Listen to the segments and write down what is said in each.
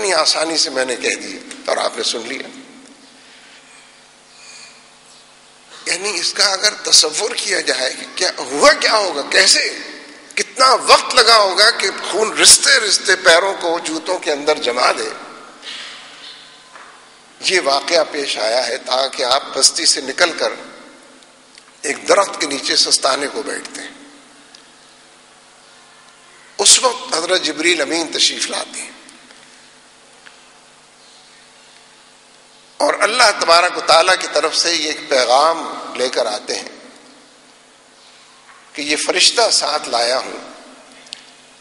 اتنی آسانی سے میں نے کہہ دی اور آپ نے سن لیا. یعنی اس کا اگر تصور کیا جائے کہ کیا ہوا، کیا ہوگا، کیسے، کتنا وقت لگا ہوگا کہ خون رستے رستے پیروں کو جوتوں کے اندر جما دے. یہ واقعہ پیش آیا ہے تاکہ آپ بستی سے نکل کر ایک درخت کے نیچے سستانے کو بیٹھتے ہیں. اس وقت حضرت جبریل امین تشریف لاتے ہیں اور اللہ تبارک و تعالیٰ کی طرف سے یہ ایک پیغام لے کر آتے ہیں کہ یہ فرشتہ ساتھ لایا ہوں.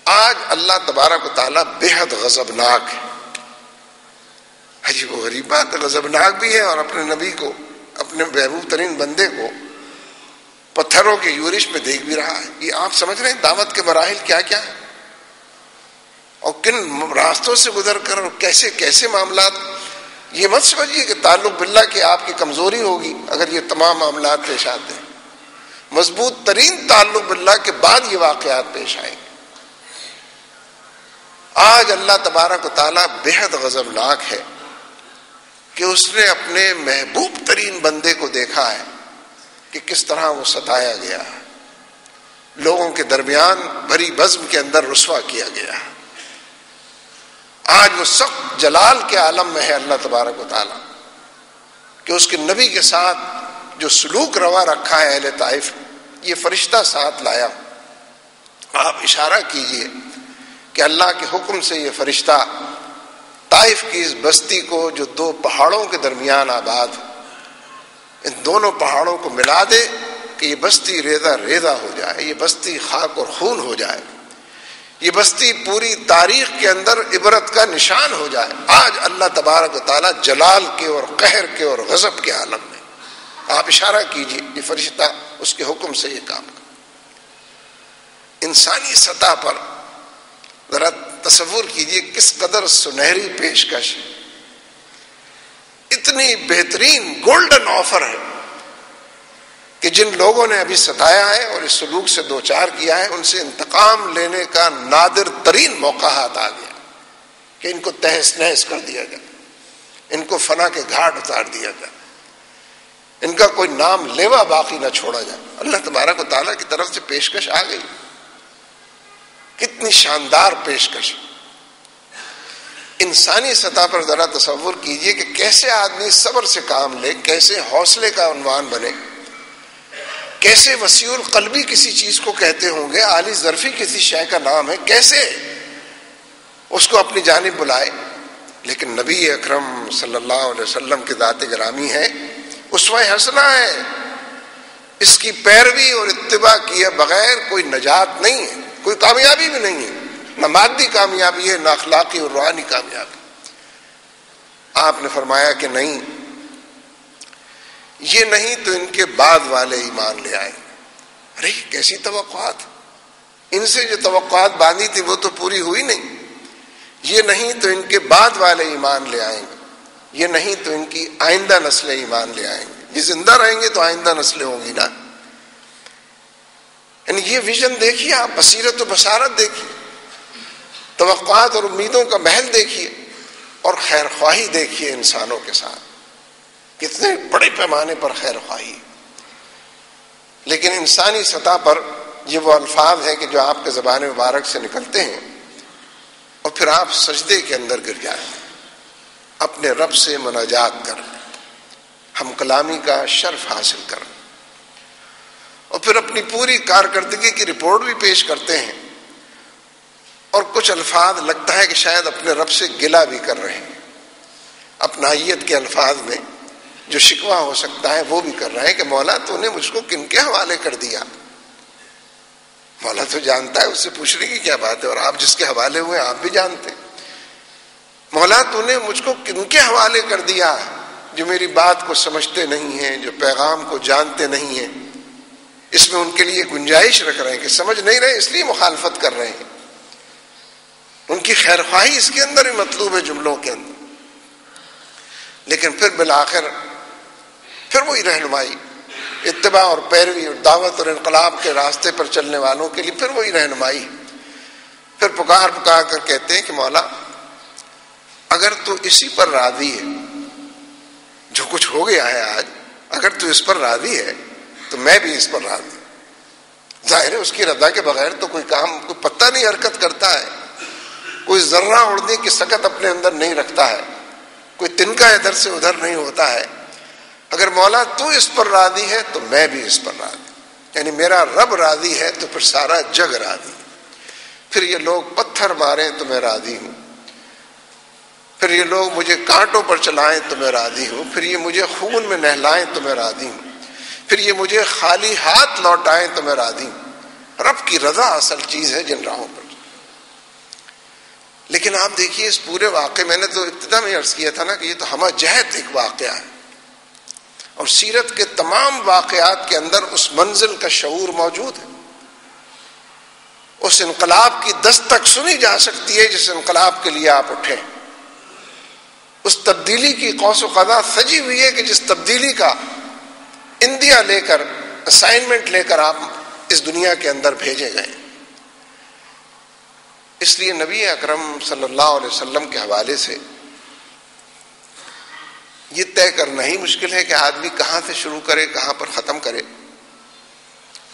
آج اللہ تبارک و تعالیٰ بے حد غضبناک ہے. عجیب و غریب بات، غضبناک بھی ہے اور اپنے نبی کو، اپنے محبوب ترین بندے کو پتھروں کے یورش میں دیکھ بھی رہا ہے. یہ آپ سمجھ رہے ہیں دعوت کے مراحل کیا کیا ہیں اور کن راستوں سے گزر کر اور کیسے کیسے معاملات. یہ مت سمجھیے کہ تعلق باللہ کی آپ کی کمزوری ہوگی اگر یہ تمام معاملات پیش آتے ہیں. مضبوط ترین تعلق باللہ کے بعد یہ واقعات پیش آئیں گے. آج اللہ تبارک و تعالیٰ بے حد غضبناک ہے کہ اس نے اپنے محبوب ترین بندے کو دیکھا ہے کہ کس طرح وہ ستایا گیا ہے، لوگوں کے درمیان بھری بزم کے اندر رسوا کیا گیا ہے. آج وہ سخت جلال کے عالم میں ہے اللہ تبارک و تعالیٰ کہ اس کے نبی کے ساتھ جو سلوک روا رکھا ہے اہل طائف. یہ فرشتہ ساتھ لایا. آپ اشارہ کیجئے کہ اللہ کے حکم سے یہ فرشتہ طائف کی اس بستی کو جو دو پہاڑوں کے درمیان آباد، ان دونوں پہاڑوں کو ملا دے کہ یہ بستی ریزہ ریزہ ہو جائے، یہ بستی خاک اور خون ہو جائے، یہ بستی پوری تاریخ کے اندر عبرت کا نشان ہو جائے. آج اللہ تبارک و تعالیٰ جلال کے اور قہر کے اور غضب کے عالم میں. آپ اشارہ کیجئے یہ فرشتہ اس کے حکم سے یہ کام کرے. انسانی سطح پر ذرا تصور کیجئے کس قدر سنہری پیشکش، اتنی بہترین گولڈن آفر ہے کہ جن لوگوں نے ابھی ستایا ہے اور اس سلوک سے دوچار کیا ہے ان سے انتقام لینے کا نادر ترین موقع ہاتھ آ گیا کہ ان کو تہس نہس کر دیا جائے، ان کو فنا کے گھاٹ اتار دیا جائے، ان کا کوئی نام لیوا باقی نہ چھوڑا جائے. اللہ تبارک و تعالیٰ کی طرف سے پیشکش آ گئی. کتنی شاندار پیشکش. انسانی سطح پر ذرا تصور کیجئے کہ کیسے آدمی صبر سے کام لے، کیسے حوصلے کا عنوان بنے، کیسے وسیع القلبی کسی چیز کو کہتے ہوں گے، عالی ظرفی کسی شے کا نام ہے، کیسے اس کو اپنی جانب بلائے. لیکن نبی اکرم صلی اللہ علیہ وسلم کی ذات گرامی ہے، اسوہ حسنہ ہے. اس کی پیروی اور اتباع کیے بغیر کوئی نجات نہیں ہے، کوئی کامیابی بھی نہیں ہے. نہ مادی کامیابی ہے، نہ اخلاقی اور روحانی کامیابی. آپ نے فرمایا کہ نہیں، یہ نہیں تو ان کے بعد والے ایمان لے آئیں. ارے کیسی توقعات، ان سے جو توقعات باندھی تھی وہ تو پوری ہوئی نہیں. یہ نہیں تو ان کے بعد والے ایمان لے آئیں گے، یہ نہیں تو ان کی آئندہ نسلیں ایمان لے آئیں گے. یہ زندہ رہیں گے تو آئندہ نسلیں ہوں گی نا. یعنی یہ ویژن دیکھیے آپ، بصیرت و بصارت دیکھیے، توقعات اور امیدوں کا محل دیکھیے اور خیر خواہی دیکھیے انسانوں کے ساتھ. کتنے بڑے پیمانے پر خیر خواہی. لیکن انسانی سطح پر یہ وہ الفاظ ہیں کہ جو آپ کے زبان مبارک سے نکلتے ہیں اور پھر آپ سجدے کے اندر گر جاتے ہیں، اپنے رب سے مناجات کر، ہم کلامی کا شرف حاصل کر، اور پھر اپنی پوری کارکردگی کی رپورٹ بھی پیش کرتے ہیں. اور کچھ الفاظ لگتا ہے کہ شاید اپنے رب سے گلہ بھی کر رہے ہیں، اپنائیت کے الفاظ میں جو شکوہ ہو سکتا ہے وہ بھی کر رہے ہیں کہ مولا تو نے مجھ کو کن کے حوالے کر دیا. مولا تو جانتا ہے، اس سے پوچھنے کی کیا بات ہے، اور آپ جس کے حوالے ہوئے آپ بھی جانتے. مولا تو نے مجھ کو کن کے حوالے کر دیا جو میری بات کو سمجھتے نہیں ہیں، جو پیغام کو جانتے نہیں ہیں. اس میں ان کے لیے گنجائش رکھ رہے ہیں کہ سمجھ نہیں رہے اس لیے مخالفت کر رہے ہیں. ان کی خیر خواہی اس کے اندر ہی مطلوب ہے جملوں کے اندر. لیکن پھر بالآخر پھر وہی رہنمائی، اتباع اور پیروی اور دعوت اور انقلاب کے راستے پر چلنے والوں کے لیے پھر وہی رہنمائی. پھر پکار پکار کر کہتے ہیں کہ مولا اگر تو اسی پر راضی ہے، جو کچھ ہو گیا ہے آج، اگر تو اس پر راضی ہے تو میں بھی اس پر راضی ہوں۔ ظاہر ہے اس کی رضا کے بغیر تو کوئی کام، کوئی پتہ نہیں حرکت کرتا ہے، کوئی ذرہ اڑنے کی سکت اپنے اندر نہیں رکھتا ہے، کوئی تنکا ادھر سے ادھر نہیں ہوتا ہے۔ اگر مولا تو اس پر راضی ہے تو میں بھی اس پر راضی ہوں، یعنی میرا رب راضی ہے تو پھر سارا جگ راضی ہے۔ پھر یہ لوگ پتھر ماریں تو میں راضی ہوں، پھر یہ لوگ مجھے کانٹوں پر چلائیں تو میں راضی ہوں، پھر یہ مجھے خون میں نہلائیں تو میں راضی ہوں، پھر یہ مجھے خالی ہاتھ لوٹائیں تو میں راضی ہوں۔ رب کی رضا اصل چیز ہے جن راہوں پر۔ لیکن آپ دیکھیے اس پورے واقعے، میں نے تو ابتدا میں عرض کیا تھا نا کہ یہ تو ہمہ جہت ایک واقعہ ہے، اور سیرت کے تمام واقعات کے اندر اس منزل کا شعور موجود ہے۔ اس انقلاب کی دستک سنی جا سکتی ہے جس انقلاب کے لیے آپ اٹھے، اس تبدیلی کی قوس و قزح سجی ہوئی ہے کہ جس تبدیلی کا اندیا لے کر، اسائنمنٹ لے کر آپ اس دنیا کے اندر بھیجے گئے۔ اس لیے نبی اکرم صلی اللہ علیہ وسلم کے حوالے سے یہ طے کرنا ہی مشکل ہے کہ آدمی کہاں سے شروع کرے، کہاں پر ختم کرے،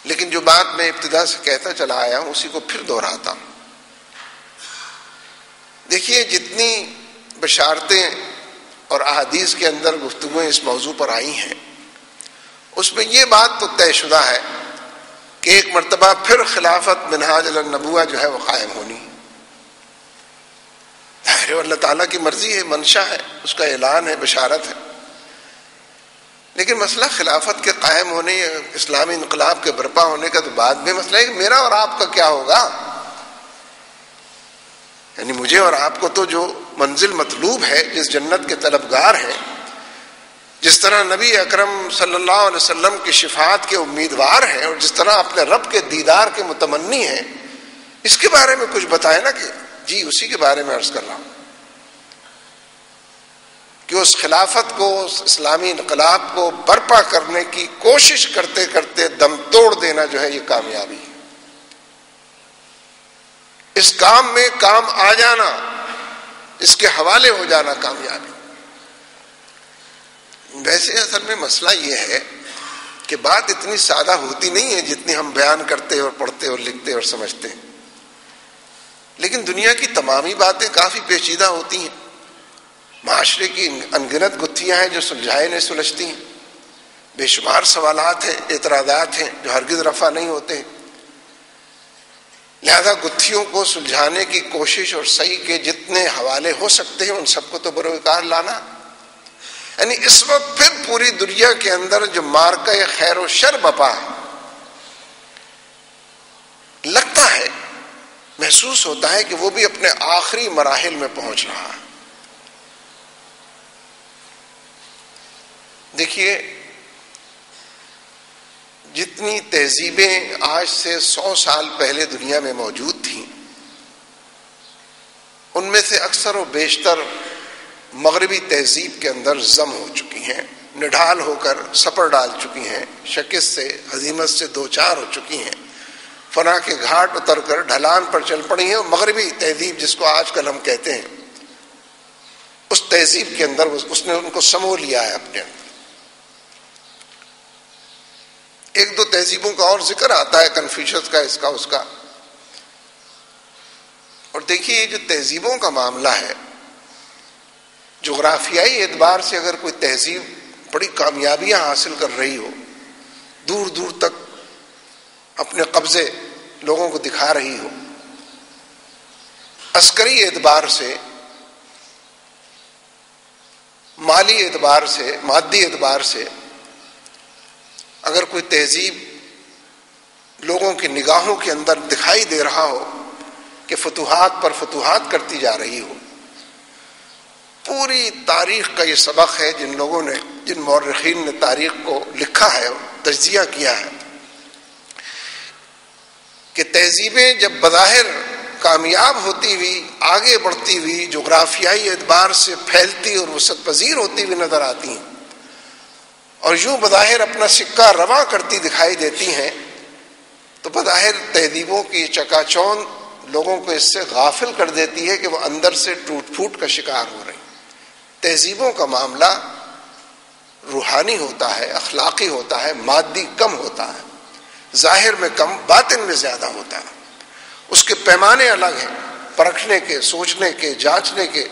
لیکن جو بات میں ابتدا سے کہتا چلا آیا ہوں اسی کو پھر دہراتا ہوں۔ دیکھیے جتنی بشارتیں اور احادیث کے اندر گفتگویں اس موضوع پر آئی ہیں، اس میں یہ بات تو طے شدہ ہے کہ ایک مرتبہ پھر خلافت منہاج النبوہ جو ہے وہ قائم ہونی ہے۔ اللہ تعالیٰ کی مرضی ہے، منشا ہے، اس کا اعلان ہے، بشارت ہے۔ لیکن مسئلہ خلافت کے قائم ہونے یا اسلامی انقلاب کے برپا ہونے کا تو بعد میں مسئلہ ہے کہ میرا اور آپ کا کیا ہوگا۔ یعنی مجھے اور آپ کو تو جو منزل مطلوب ہے، جس جنت کے طلبگار ہیں، جس طرح نبی اکرم صلی اللہ علیہ وسلم کی شفاعت کے امیدوار ہیں، اور جس طرح اپنے رب کے دیدار کے متمنی ہیں، اس کے بارے میں کچھ بتائیں نا کہ جی اسی کے بارے میں عرض کر رہا ہوں کہ اس خلافت کو، اس اسلامی انقلاب کو برپا کرنے کی کوشش کرتے کرتے دم توڑ دینا جو ہے یہ کامیابی ہے۔ اس کام میں کام آ جانا، اس کے حوالے ہو جانا کامیابی۔ ویسے اصل میں مسئلہ یہ ہے کہ بات اتنی سادہ ہوتی نہیں ہے جتنی ہم بیان کرتے اور پڑھتے اور لکھتے اور سمجھتے ہیں، لیکن دنیا کی تمامی باتیں کافی پیچیدہ ہوتی ہیں۔ معاشرے کی انگنت گتھیاں ہیں جو سلجھائے نہیں سلجھتی ہیں، بے شمار سوالات ہیں، اعتراضات ہیں جو ہرگز رفع نہیں ہوتے ہیں۔ لہذا گتھیوں کو سلجھانے کی کوشش اور صحیح کے جتنے حوالے ہو سکتے ہیں ان سب کو تو بروکار لانا، یعنی اس وقت پھر پوری دنیا کے اندر جو مارکہ خیر و شر بپا ہے، لگتا ہے، محسوس ہوتا ہے کہ وہ بھی اپنے آخری مراحل میں پہنچ رہا ہے۔ دیکھیے جتنی تہذیبیں آج سے 100 سال پہلے دنیا میں موجود تھیں، ان میں سے اکثر و بیشتر مغربی تہذیب کے اندر ضم ہو چکی ہیں، نڈھال ہو کر سپر ڈال چکی ہیں، شکست سے، ہزیمت سے دوچار ہو چکی ہیں، فنا کے گھاٹ اتر کر ڈھلان پر چل پڑی ہیں، اور مغربی تہذیب جس کو آج کل ہم کہتے ہیں، اس تہذیب کے اندر اس نے ان کو سمو لیا ہے اپنے اندر۔ ایک دو تہذیبوں کا اور ذکر آتا ہے، کنفیوشس کا، اس کا اس کا۔ اور دیکھیے یہ جو تہذیبوں کا معاملہ ہے، جغرافیائی اعتبار سے اگر کوئی تہذیب بڑی کامیابیاں حاصل کر رہی ہو، دور دور تک اپنے قبضے لوگوں کو دکھا رہی ہو، عسکری اعتبار سے، مالی اعتبار سے، مادی اعتبار سے اگر کوئی تہذیب لوگوں کی نگاہوں کے اندر دکھائی دے رہا ہو کہ فتوحات پر فتوحات کرتی جا رہی ہو، پوری تاریخ کا یہ سبق ہے، جن لوگوں نے، جن مورخین نے تاریخ کو لکھا ہے، تجزیہ کیا ہے، کہ تہذیبیں جب بظاہر کامیاب ہوتی ہوئی، آگے بڑھتی ہوئی، جغرافیائی اعتبار سے پھیلتی اور وسعت پذیر ہوتی ہوئی نظر آتی ہیں، اور یوں بظاہر اپنا سکہ رواں کرتی دکھائی دیتی ہیں، تو بظاہر تہذیبوں کی چکا چوند لوگوں کو اس سے غافل کر دیتی ہے کہ وہ اندر سے ٹوٹ پھوٹ کا شکار ہو رہے ہیں۔ تہذیبوں کا معاملہ روحانی ہوتا ہے، اخلاقی ہوتا ہے، مادی کم ہوتا ہے، ظاہر میں کم، باطن میں زیادہ ہوتا ہے. اس کے پیمانے الگ ہیں، پرکھنے کے، سوچنے کے، جانچنے کے.